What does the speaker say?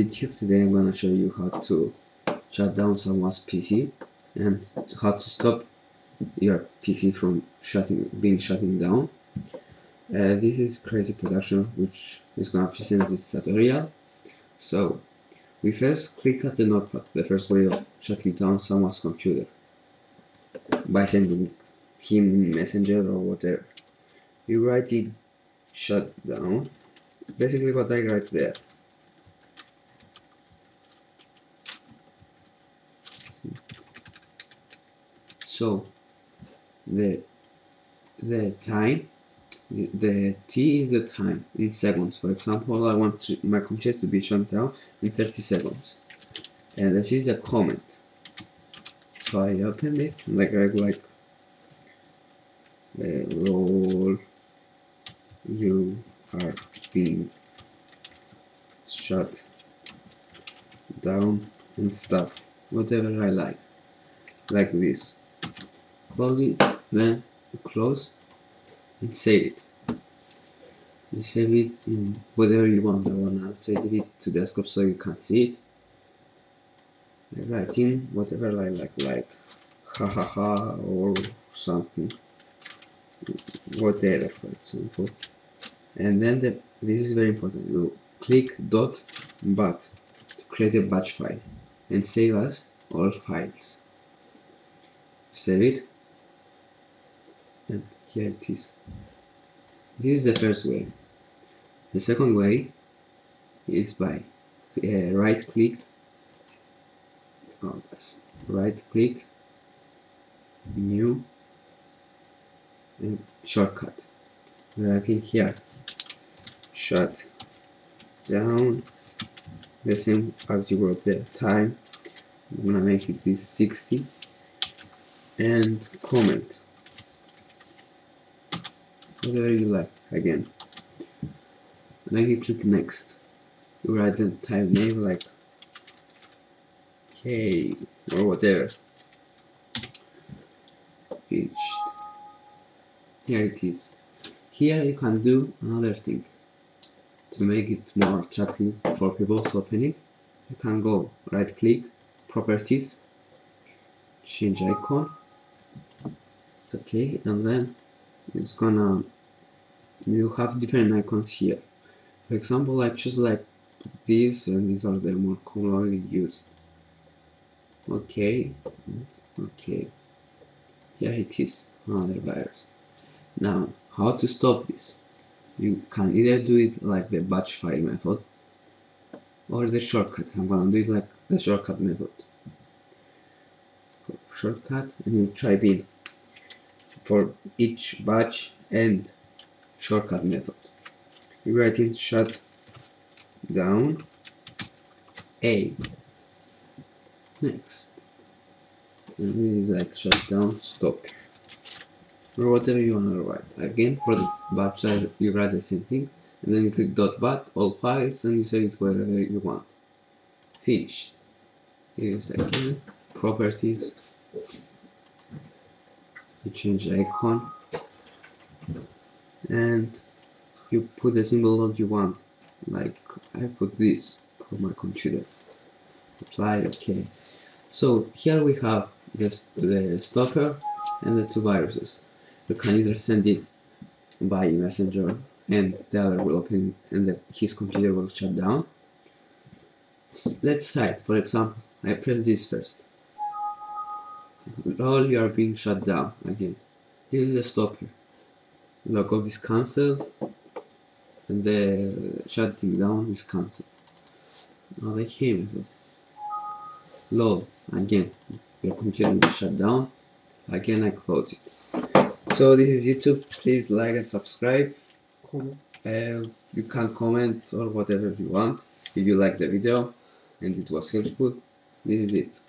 YouTube. Today I'm gonna show you how to shut down someone's PC and how to stop your PC from being shutting down. This is Crazy Production, which is gonna present this tutorial. So we first click at the notepad, the first way of shutting down someone's computer by sending him messenger or whatever. You write in shut down, basically what I write there. So the time, the T is the time in seconds. For example, I want my computer to be shut down in 30 seconds, and this is a comment. So I open it and I write lol, you are being shut down and stuff, whatever I like this. Close it, then close and save it. You save it in whatever you want. I wanna save it to desktop so you can't see it. I write in whatever I like hahaha or something, whatever, for example. And then this is very important. You click .bat to create a batch file and save as all files. Save it, and here it is. This is the first way. The second way is by right click, new, and shortcut. Write in here shut down, the same as you wrote there. Time, I'm gonna make it this 60, and comment whatever you like again. And then you click next. You write the time name like K or whatever. Finished. Here it is. Here you can do another thing to make it more attractive for people to open it. You can go right click, properties, change icon. It's okay, and then it's gonna, you have different icons here. For example, I choose like these, and these are the more commonly used. Okay, okay. Here it is, another virus. Now, how to stop this? You can either do it like the batch file method or the shortcut. I'm gonna do it like the shortcut method. Shortcut, and you type in for each batch and shortcut method. You write in shut down A. Next, and this is like shut down stop, or whatever you want to write. Again, for this batch you write the same thing, and then you click .bat, all files, and you save it wherever you want. Finished. Here is again properties. You change the icon, and you put the symbol that you want. Like I put this for my computer. Apply. Okay. So here we have the stopper and the two viruses. You can either send it by messenger and the other will open it and his computer will shut down. Let's try it. For example, I press this first. All you are being shut down again. This is the stopper. Log off is cancelled and the shutting down is cancelled. Now the key method. Load again. Your computer will shut down. Again, I close it. So this is YouTube. Please like and subscribe. You can comment or whatever you want if you like the video and it was helpful. This is it.